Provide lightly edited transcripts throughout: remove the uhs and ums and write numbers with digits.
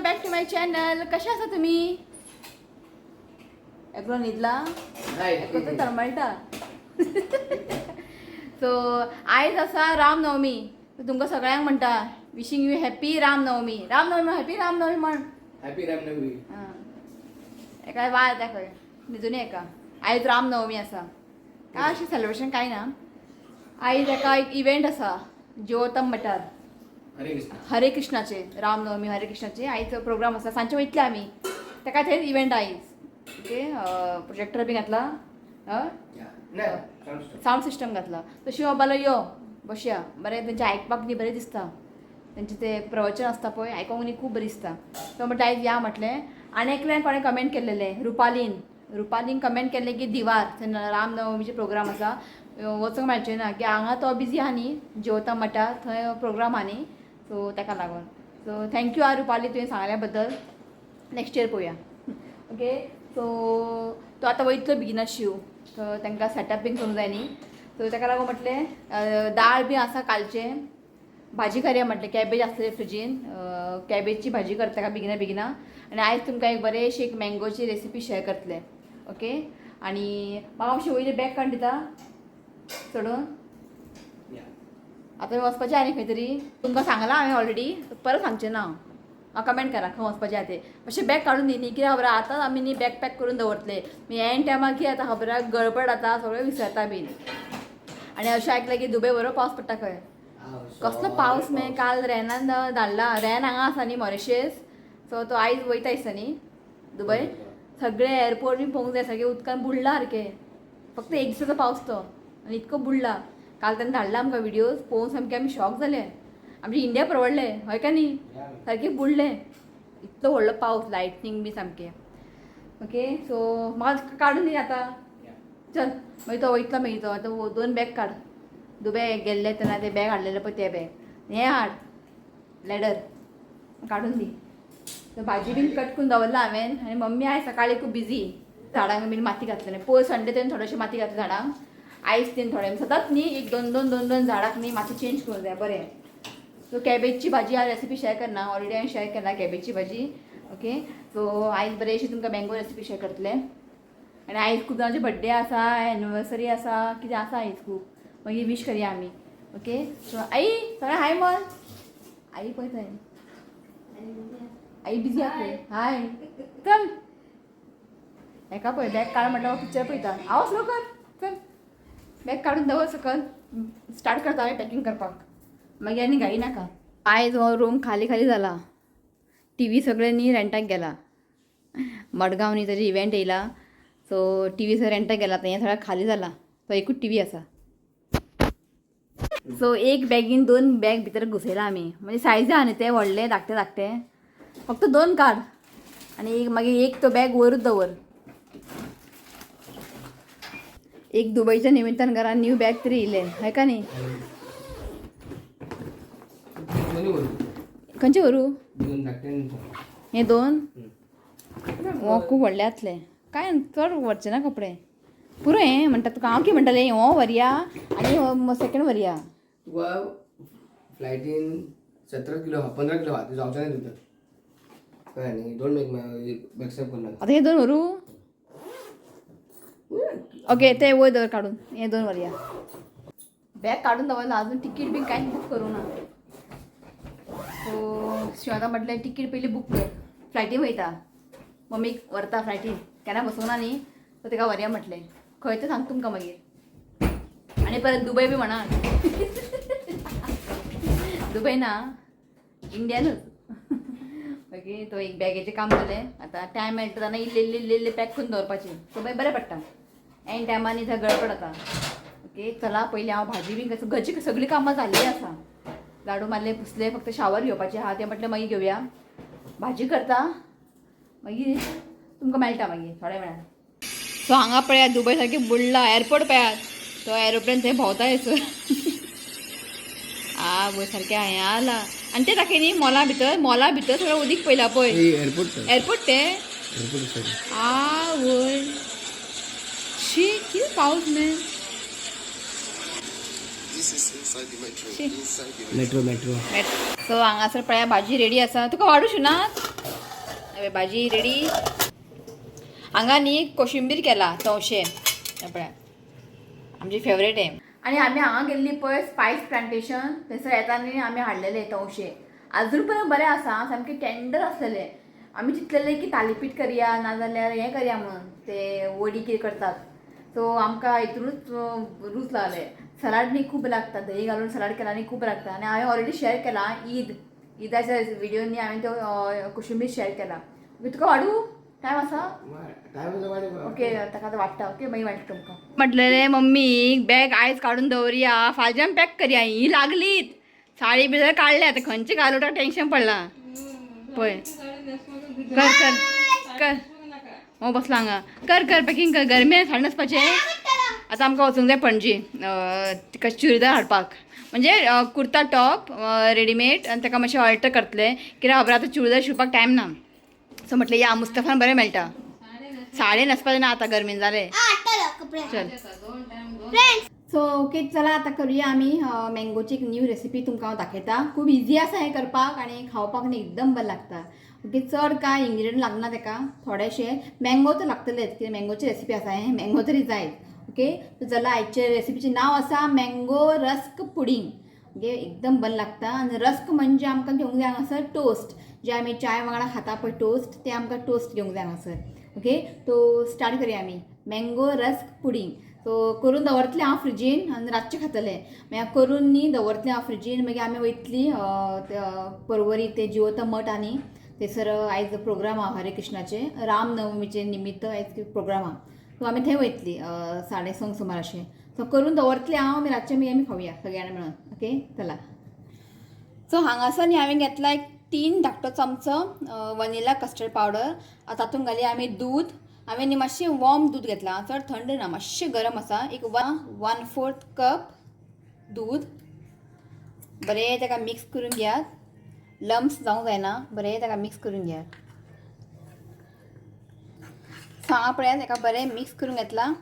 Back to my channel. कशा आसा तुम्ही? एकलो न्हिदला एकलो तर तळमळटा. सो आयज आसा रामनवमी. तुमकां सगळ्यांक म्हणटा wishing you happy Ramnavami. Ramnavami happy Ramnavami म्हण. हॅपी रामनवमी. एका वाज येता खंय न्हिदून एका. आयज रामनवमी आसा. काय अशें सेलिब्रेशन कांय ना. आयज एका एक इव्हेंट आसा ज्योतम मठार. हरे कृष्णाचे रामनवमी हरे कृष्णाचे आयज प्रोग्राम आसा. सांजचे वयतले आमी. ताका थंय इव्हेंट आयज. ओके प्रोजेक्टर बी घातला. सावंड सिस्टम घातला. तशी बाबा यो बसया. बरें तेंचें आयकपाक न्ही बरें दिसता. तेंचें तें प्रवचन आसता पळय आयकोंक न्ही खूब बरें दिसता. तो म्हणटा आयज या म्हटलें. आनी एकल्यान कोणें कमेंट केल्लेलें रुपालीन कमेंट केल्लें की दिवार थंय रामनवमीचे प्रोग्राम आसा वचूंक मेळचें ना की हांगा तो बिजी आहा न्ही ज्योतम मठार थंय प्रोग्राम आहा न्ही सो ताका लागून. सो थँक्यू आ रुपाली तुवें सांगल्या बद्दल. नेक्स्ट इयर पळोवया. ओके सो तो आतां वयतलो बिगिनर शिव. सो तांकां सेटअप बीन करूंक जाय न्ही सो ताका लागून म्हटलें दाळ बी आसा कालचें. भाजी करया म्हटलें कॅबेज आसलें फ्रिजीन. कॅबेजची भाजी करता का बेगिना आनी आयज तुमकां एक बरेंशी एक मँगोची रेसिपी शेअर करतलें. ओके आनी म्हाका मातशें वयलें बॅग काड दिता सोडून. आतां वचपाचें आनी खंय तरी. तुमकां सांगलां हांवें ऑलरेडी परत सांगचें ना हांव. कमेंट करा खंय वचपाचें आहा तें. मातशें बॅग काडून दी न्ही कित्याक खबर आहा आतांच आमी न्ही बॅग पॅक करून दवरतले. एन टायमार कितें जाता खबर आहा गडबड जाता सगळें विसरता बीन. आनी अशें आयकलां की दुबय बरो पावस पडटा खंय. कसलो पावस मे काल रेनान धाडला. रेन हांगा आसा न्ही मॉरिशस सो तो आयज वयता दिसता न्ही दुबय. सगळे एअरपोर्ट बी पळोवंक जाय सगळें उदकान बुडला सारकें. फक्त एक दिसाचो पावस तो आनी इतको बुडला. काल तेन्ना धाडला आमकां विडियोज पळोवन सामकें आमी शॉक जाले. आमची इंडिया परवडले हय का न्ही. सारकें बुडलें इतलो व्हडलो पावस लायटनींग बी सामकें. ओके सो म्हाका काडून दी आतां चल मागीर तो वयतलो मागीर तो आतां 2 बॅग काड. दुबय गेल्ले तेन्ना ते बॅग हाडलेले पळय ते बॅग हें हाड लॅडर काडून दी. भाजी बीन कट करून दवरला हांवें आनी मम्मी आयज सकाळीं खूब बिजी झाडांक बीन माती घातलेलें. पयर संडे तेन्ना थोडेशें माती घातलें झाडांक. आयज तेन थोडें सदांच न्ही एक 2 झाडांक न्ही माती चेंज करूंक जाय बरें. सो कॅबेजची भाजी हांव रेसिपी शेअर करना ऑलरेडी हांवें शेअर केला कॅबेजची भाजी. ओके सो आयज बरेंशी तुमकां मँगो रेसिपी शेअर करतलें. आनी आयज खूब जाणांचे बड्डे आसा एनिवर्सरी आसा कितें आसा आयज खूब. मागीर विश करया आमी. ओके सो आई सगळें हाय बोल. आई पळय थंय आई बिजी आहा पळय. हाय चल हेका पळय बॅग काड म्हटल्यार पिक्चर पळयता. आवाज लो कर चल बॅग काडून दवर सकल. स्टार्ट करता हांवें पॅकींग करपाक मागीर आनी घाई नाका. आयज हो रूम खाली जाला. TV सगळें न्ही रेंटाक गेला. मडगांव न्ही ताजे इव्हेंट येयला सो TV सगळें रेंटाक गेला. हें सगळें खाली जाला. तो एकूच TV आसा. सो एक बॅगीन 2 बॅग भितर घुसयला आमी म्हणजे सायज आहा न्ही ते व्हडले धाकटे फक्त 2 काड आनी मागीर एक तो बॅग वयरूच दवर. एक दुबयच्या निमित्तान घरान न्यू बॅग तरी येयलें हय का न्ही. खंयचे व्हरू हे 2 हो खूब व्हडले जातले. काय चड व्हरचे ना कपडे पुरो हें म्हणटा तुका. हांव कितें म्हणटालें हो व्हरया आनी सेकंड व्हरया. तुका फ्लायटीन 17 किलो 15 किलो ते जावचें ना तुका कळ्ळें न्ही. डोंट एक्सेप्ट करना. आतां हे 2 व्हरू. ओके ते वयर दवर काडून हे 2 व्हरया. बॅग काडून दवरला अजून तिकीट बी कांयच बूक करूं ना. सो शिवाता म्हटलें तिकीट पयलीं बूक कर. फ्लायटीन वयता मम्मीक व्हरता फ्लायटीन केन्ना बसोंक ना न्ही सो ताका व्हरया म्हटलें. खंय तें सांग तुमकां मागीर. आनी परत दुबय बी म्हणा. दुबय ना इंडियानूच. ओके तो एक बॅगेचें काम जालें. आतां टायम मेळटा तेन्ना इल्ले पॅक करून दवरपाचें सो मागीर बरें पडटा. एन टायमार थंय गडबड जाता. ओके चला पयलीं हांव भाजी बीन घरची सगळीं कामां जाल्लीं आसा. झाडू मारले पुसले फक्त शावर घेवपाचें आहा तें म्हटलें मागीर घेवया. भाजी करता मागीर तुमकां मेळटा मागीर थोड्या वेळान. सो हांगा पळयात दुबय सारकें बुडला. एअरपोर्ट पळयात तो एरोप्लेन थंय भोंवता थंयसर. वयर सारकें हें आला आनी तें दाखय न्ही मॉला भितर सगळें उदीक पयला पळय. एअरपोर्ट ते वयर शी कितें पावस मे. मेट्रो सो हांगासर पळया भाजी रेडी आसा. तुका वाडूं शिवनात भाजी रेडी. हांगा न्ही कोशिंबीर केला तवशे पळय आमची फेवरेट आहे. आणि आम्ही हांगा गेल्ली पळय स्पायस प्लांटेशन थंयसर येताना आमी हाडलेले तवशे. आजून पण बरें आसा, सामके टेंडर आसलेले. आमी चिंतलेले की थालीपीठ करया नाजाल्यार हें करया म्हणून ते वडी कितें करतात. सो आमकां हितूनच रूच लागले. सलाड न्ही खूब लागता, दही घालून सलाड केला न्ही खूब लागता. आनी हांवें ऑलरेडी शेअर केला ईदाच्या व्हिडिओनी हांवें तो कोशिंबीर शेअर केला. तुका वाडू टायम आसा? ओके ताका आतां वाडटा. ओके मागीर वाडटा तुमकां. म्हटलेलें मम्मी बॅग आयज काडून दवरया, फाल्यां पॅक करया. ही लागलीत साडी बी काडल्या, आतां खंयचे घालूं टेंशन पडलां पळय. कर कर कर हो बसला हांगा. कर कर पॅकींग कर. गरमी साडी न्हेसपाचें. आतां आमकां वचूंक जाय पणजी तिका चुडीदार हाडपाक. म्हणजे कुर्ता टॉप रेडीमेड आनी ताका मातशें ऑल्टर करतले कित्याक खबर आतां चुडीदार शिवपाक टायम ना. सो म्हटलें या मुस्तफान बरें मेळटा. साडी न्हेसपाचें ना आतां गरमीन जालें. चल सो ओके चला आतां करुया आमी मँगोची एक न्यू रेसिपी तुमकां हांव दाखयता. खूब इजी आसा हें करपाक आनी खावपाक न्ही एकदम बरें लागता. ओके चड काय इंग्रिडियंट लागना ताका, थोडेशे मँगो तर लागतलेच कित्याक मँगोची रेसिपी आसा हें मँगो तरी जाय. ओके चला आयचे रेसिपीचें नांव आसा मँगो रस्क पुडींग. ओके एकदम बरें लागता. आनी रस्क म्हणजे आमकां घेवंक जाय हांगासर टोस्ट जे आमी चाय वांगडा खाता पळय टोस्ट ते आमकां टोस्ट घेवंक जाय हांगासर. ओके तो स्टार्ट करुया आमी मँगो रस्क पुडींग. सो करून दवरतलें हांव फ्रिजीन आनी रातचें खातलें. मागीर करून न्ही दवरतलें हांव फ्रिजीन. मागीर आमी वयतलीं पर्वरी ते जिवोता मठ आनी थंयसर आयज प्रोग्राम आहा हरे कृष्णाचे रामनवमीचे निमित्त आयज प्रोग्राम आहा. सो आमी थंय वयतलीं 6:30 सुमार अशें. सो करून दवरतलें हांव आमी रातचें मागीर आमी खावया सगळ्या जाणां मेळून. ओके चला. सो हांगासर न्ही हांवें घेतला एक 3 धाकटो चमचो वनिला कस्टर्ड पावडर. तातूंत घालया आमी दूद. हांवें न्ही मातशें वॉर्म दूद घेतलां, चड थंड ना मातशें गरम आसा. एक 1/4 कप दूद. बरें ताका मिक्स करून घेयात. लम्स जावंक जायना. बरें ताका मिक्स करून घेयात. हांगा पळयात ताका बरें मिक्स करून घेतलां.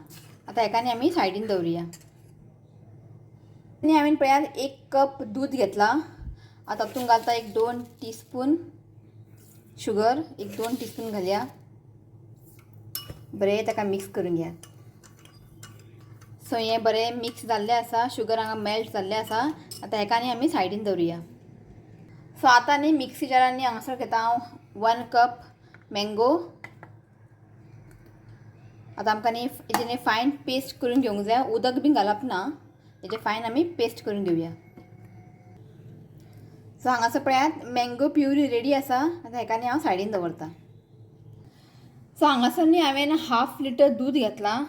आतां हेका न्ही आमी सायडीन दवरुया. आनी हांवें पळयात 1 कप दूद घेतलां. आतां तातूंत घालता एक 2 टीस्पून शुगर. एक 2 टीस्पून घालया. बरें ताका मिक्स करून घेयात. सो हें बरें मिक्स जाल्लें आसा. शुगर हांगा मेल्ट जाल्लें आसा. आतां हेका न्ही आमी सायडीन दवरुया. सो आतां न्ही मिक्सी जारान न्ही हांगासर घेता हांव 1 कप मँगो. आतां आमकां न्ही हेजी फायन पेस्ट करून घेवंक जाय. उदक बी घालप ना. हेजे फायन आमी पेस्ट करून घेवया. सो हांगासर पळयात मँगो प्युरी रेडी आसा. आतां हेका न्ही हांव सायडीन दवरता. सो हांगासर न्ही हांवें 1/2 लिटर दूद घेतलां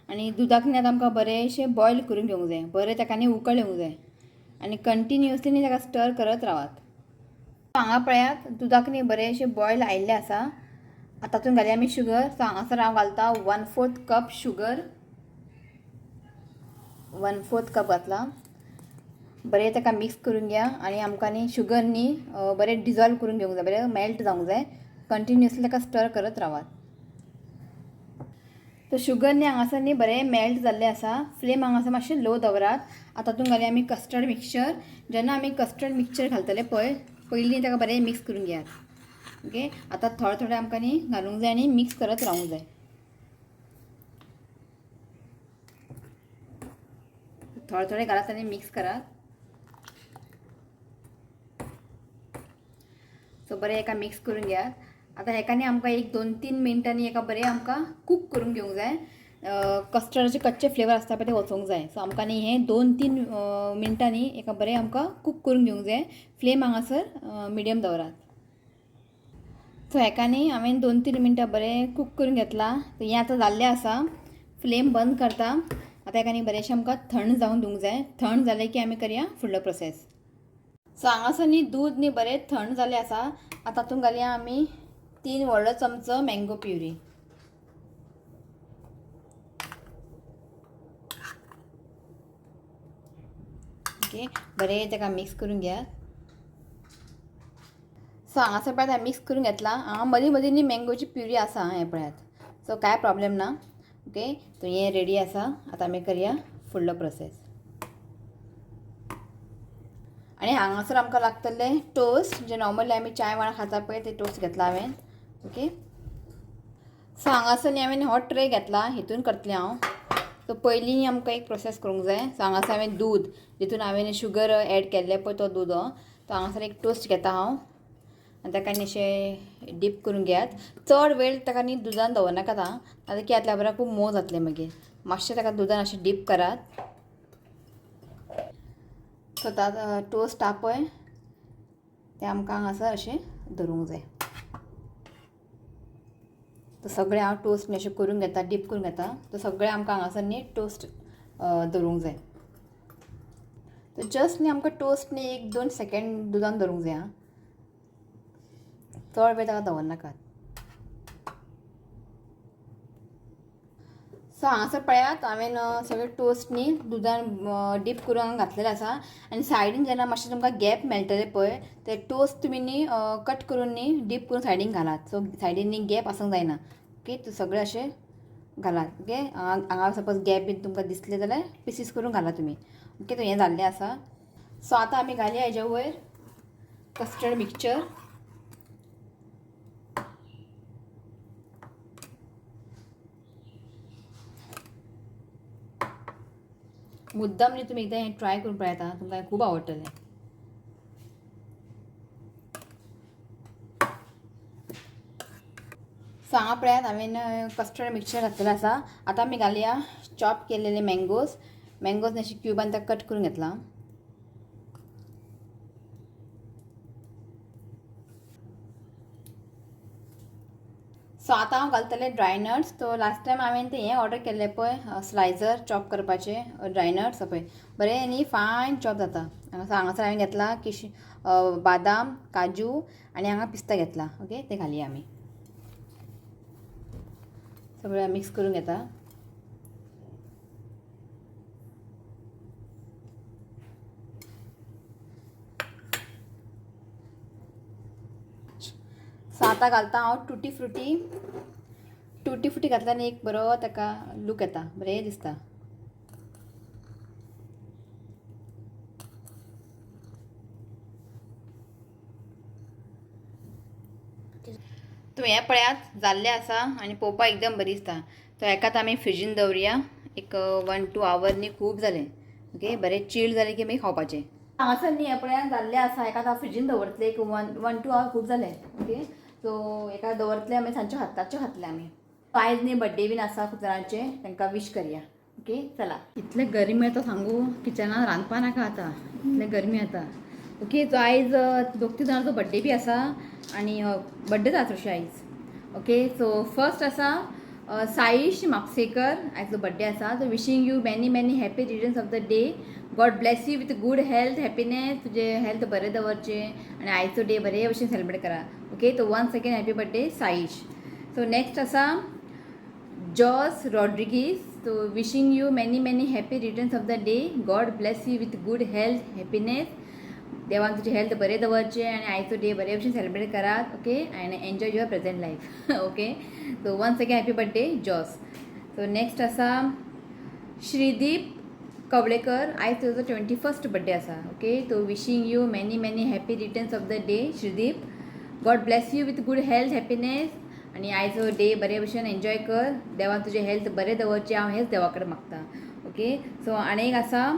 आनी दुदाक न्ही आतां आमकां बरेंशें बॉयल करून घेवंक जाय. बरें ताका न्ही उकळ येवंक जाय आनी कंटिन्युअसली न्ही ताका स्टर करत रावात. हांगा पळयात दुदाक न्ही बरेंशें बॉयल आयिल्लें आसा. आतां तातूंत घालया आमी शुगर. सो हांगासर हांव घालता 1/4 कप शुगर. 1/4 कप घातला. बरें ताका मिक्स करून घ्या आनी आमकां न्ही शुगर न्ही बरें डिजॉल्व करून घेवंक जाय. बरें मेल्ट जावंक जाय. कंटिन्युअसली ताका स्टर करत रावात. तो शुगर न्ही हांगासर न्ही बरें मेल्ट जाल्लें आसा. फ्लेम हांगासर मातशें लो दवरात. आतां तातूंत घालया आमी कस्टर्ड मिक्सचर. जेन्ना आमी कस्टर्ड मिक्सचर घालतले पळय पयलीं ताका बरें मिक्स करून घेयात. ओके आतां थोडें थोडें आमकां न्ही घालूंक जाय आनी मिक्स करत रावूंक जाय. थोडें थोडें घालत आनी मिक्स करात. सो बरें एका मिक्स करून घेयात. आतां हेका न्ही आमकां एक 2-3 मिनटांनी एका बरें आमकां कूक करून घेवंक जाय. कस्टर्डाचे कच्चे फ्लेवर आसता पळय ते वचोंक जाय. सो आमकां न्ही हें 2-3 मिनटांनी एका बरें आमकां कूक करून घेवंक जाय. फ्लेम हांगासर मिडियम दवरात. सो हेका न्ही हांवें 2-3 मिनटां बरें कूक करून घेतलां. हें आतां जाल्लें आसा. फ्लेम बंद करता. आतां हेका न्ही बरेंशें आमकां थंड जावन दिवंक जाय. थंड जालें की आमी करया फुडलो प्रोसेस. सो हांगासर न्ही दूद न्ही बरें थंड जालें आसा. आतां तातूंत घालया आमी 3 व्हडलो चमचो मँगो प्युरी. ओके बरें ताका मिक्स करून घेयात. सो हांगासर पळयात हांवें मिक्स करून घेतलां. हांगा मदीं मदीं न्ही मँगोची प्युरी आसा हें पळयात. सो कांय प्रॉब्लेम ना. ओके सो हें रेडी आसा. आतां आमी करया फुडलो प्रोसेस. आनी हांगासर आमकां लागतले टोस्ट जे नॉर्मली आमी चाय वांगडा खाता पळय ते टोस्ट घेतला हांवें. ओके. सो हांगासर न्ही हांवें हॉट ट्रे घेतला, हितून करतलें हांव. सो पयलीं न्ही आमकां एक प्रोसेस करूंक जाय. सो हांगासर हांवें दूद, जितून हांवें शुगर एड केल्ले पळय तो दूद. तो हांगासर एक टोस्ट घेता हांव आनी ताका न्ही अशें डीप करून घेयात. चड वेळ ताका न्ही दुदान दवरनाकात आं, नाजाल्यार कितें जातलें खबर खूब मोव जातलें मागीर. मातशें ताका दुदान अशें डीप करात. सो टोस्ट आहा पळय तें आमकां हांगासर अशें धरूंक जाय. तो सगळें हांव टोस्ट न्ही अशें करून घेता, डीप करून घेता. तो सगळें आमकां हांगासर न्ही टोस्ट धरूंक जाय. तो जस्ट न्ही आमकां टोस्ट न्ही 1-2 सेकंड दुदान धरूंक जाय आं, चड वेळ ताका दवरनाकात. सो हांगासर पळयात हांवें सगळें टोस्ट न्ही दुदान डीप करून घातलेलें आसा. आनी सायडीन जेन्ना मातशें तुमकां गॅप मेळटलें पळय ते टोस्ट तुमी न्ही कट करून न्ही डीप करून सायडीन घालात. सो सायडीन न्ही गॅप आसूंक जायना. ओके, तो सगळें अशें घालात. ओके, हांगा सपोज गॅप बीन तुमकां दिसले जाल्यार पिसीस करून घाला तुमी. ओके, तो हें जाल्लें आसा. सो आतां आमी घालया हेज्या वयर कस्टर्ड मिक्सचर. मुद्दाम न्ही तुमी एकदां हें ट्राय करून पळयात, तुमकां हें खूब आवडटलें. सो हांगा पळयात हांवें कस्टर्ड मिक्सचर घातलेलें आसा. आतां आमी घालया चॉप केलेले मँगोज न्ही अशें क्युबान ताका कट करून घेतला. सो आतां हांव घालतलें ड्राय नट्स. तो लास्ट टायम हांवें तें हें ऑर्डर केल्लें पळय स्लायसर चॉप करपाचे ड्राय नट्स पळय, बरें न्ही फायन चॉप जाता. हांगासर हांवें घेतला बादाम, काजू आनी हांगा पिस्ता घेतला. ओके, ते घालया आमी. सगळें मिक्स करून घेता. सो आतां घालता हांव टुटी फ्रुटी घातल्यार एक बरो ताका लूक येता, बरें दिसता. तुमी हें पळयात जाल्लें आसा आनी पळोवपाक एकदम बरी दिसता. तो हेकात आमी फ्रिजीन दवरया एक 1-2 आवर न्ही खूब जालें. ओके, बरें चिल्ड जालें की मागीर खावपाचें. हांगासर न्ही हें पळयात जाल्लें आसा. हेका हांव फ्रिजीन दवरतलें एक 1-2 आवर खूब जालें. ओके, सो हेका दवरतलें आमी सांजचे रातचे खातलें आमी. आयज न्ही बड्डे बीन आसा खूब जाणांचे, तांकां विश करया. ओके, चला. इतले गरमी येता सांगू, किचनान रांदपा नाका आतां, इतले गरमी येता. ओके, सो आयज 2-3 जाणांचो बड्डे बी आसा आनी बड्डे जाता तशी आयज. ओके, सो फर्स्ट आसा साईश म्हापसेकर, आयजो बड्डे आसा. So wishing you many happy returns of the day. God bless you with good health, happiness. तुजें हेल्थ बरें दवरचें आनी आयचो डे बरे भशेन सेलिब्रेट करा. ओके, तो once again happy birthday Saish. So next आसा Jose Rodrigues. So wishing you many happy returns of the day. God bless you with good health, happiness. देवान तुजें हेल्थ बरें दवरचें आनी आयचो डे बरे भशेन सेलिब्रेट करात. ओके, आनी enjoy your present life. Okay, so once again happy birthday Jos. So next आसा श्रीदीप कवळेकर. आयज तुजो 21st बड्डे आसा. ओके, तो wishing you many happy returns of the day Shreedeep. God bless you with good health, happiness आनी आयचो day बरे भशेन enjoy कर. देवान तुजें हेल्थ बरें दवरचें हांव हेंच देवा कडेन मागता. ओके, सो आनी एक आसा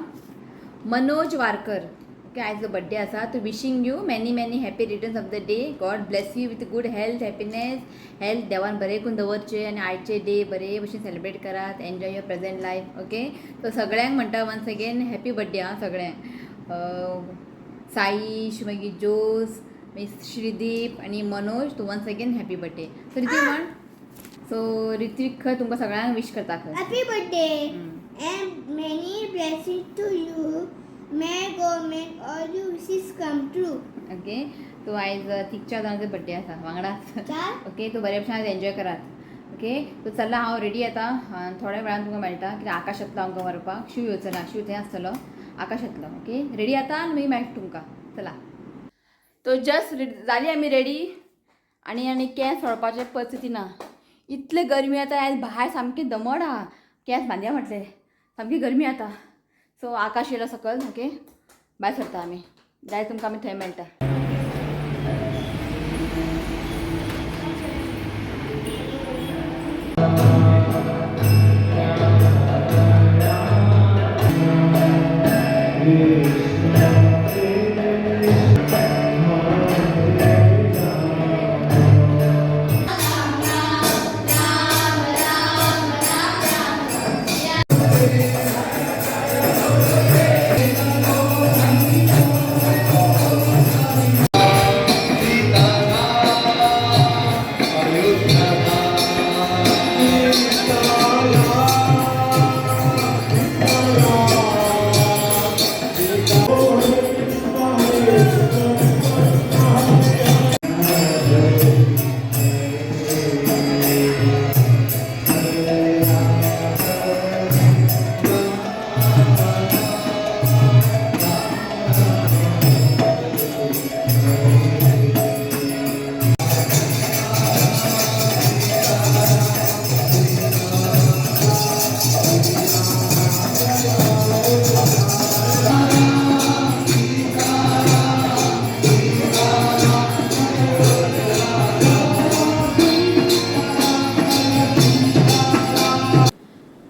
मनोज वारकर. ओके, आयजो बड्डे आसा. तो wishing you many happy returns of the day. God bless you with good health, happiness. Health देवान बरें करून दवरचें आनी आयचे डे बरे भशेन सेलिब्रेट करात. Enjoy your present life. Okay, so सगळ्यांक म्हणटा वन्स अगेन हॅपी बड्डे आं सगळ्यांक. साईश, मागीर जोस, मागीर श्रीदीप आनी Manoj, to once again happy birthday. So Ritik म्हण. सो रितीक खंय तुमकां सगळ्यांक विश करता खंय. Happy birthday and many blessings to you. May God make all your wishes come true. Okay, तो आयज 3-4 जाणांचो बड्डे आसा वांगडाच. ओके, तो बरे भशेन आयज एन्जॉय करात. ओके, तो चल्ला हांव रेडी येता. थोड्या वेळान तुमकां मेळटा कित्याक आकाश येतलो आमकां व्हरपाक. शिव येवचो ना, शिव थंय आसतलो, आकाश येतलो. ओके, रेडी येता आनी मागीर मेळटा तुमकां. चला. तो जस्ट जाली आमी रेडी आनी केंस सोडपाचें परिस्थिती ना. इतले गरमी येता आयज भायर सामकी दमट आहा. केंस बांदया म्हटलें, सामकी गरमी येता. सो आकाश येयलो सकयल. ओके, भायर सरता आमी. डायरेक्ट तुमकां आमी थंय मेळटा.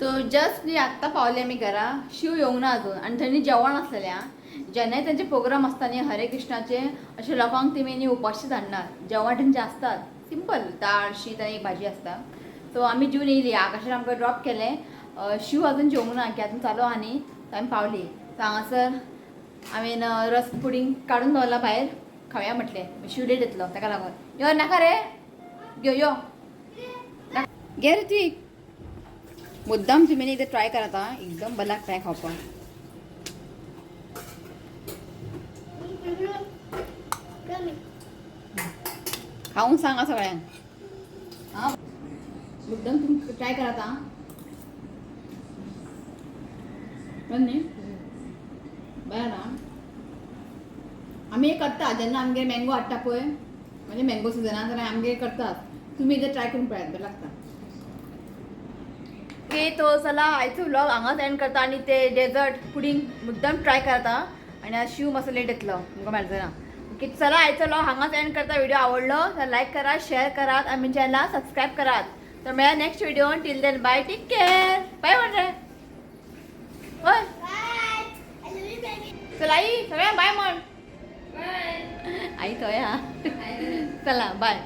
तो जस्ट मी आत्ता पावले मी घरा शिव येऊंक ना अजून आणि त्यांनी जेवण असलेल्या जेन्नाय त्यांचे प्रोग्राम असताना हरे कृष्णाचे असे लोकांक तेमी उपाशी धाडणार जेवण त्यांचे असतात सिंपल डाळ शीत आणि एक भाजी असता सो आम्ही जेवन येयली आकाशान आमकां ड्रॉप केले शिव अजून जेवंक ना की अजून चालू आहा न्ही सो आमी पावली सो हांगासर हांवें रस पुडिंग काडून दवरला भायर खावया म्हटलें शिव लेट येतलो ताका लागून यो नाका रे यो यो घे रे ती मुद्दाम तुम्ही एकदा ट्राय करा आता एकदम बला ट्राय खावपाक खाऊन सांगा सगळ्यांक हा मुद्दाम तुम्ही ट्राय करा आता न्ही बरं ना आम्ही हे करता जेन्ना आमगे मँगो हाडटा पळय म्हणजे मँगो सिजनाक जाल्यार आमगे करतात तुम्ही एकदा ट्राय करून पळयात बरें लागता ओके तो चला आयचो व्लॉग हांगाच एंड करता आणि ते डेझर्ट पुडिंग मुद्दाम ट्राय करता आणि आज शिव मातसो लेट येतलो तुमकां मेळचो ना ओके चला आयचो व्लॉग हांगाच एंड करता व्हिडिओ आवडलो तर लाईक करा शेअर करात आमी चॅनलला सबस्क्राईब करात तर मेळ्या next video till then bye take care bye म्हण रे होय चला आई सगळ्या बाय म्हण आई थंय हा चला बाय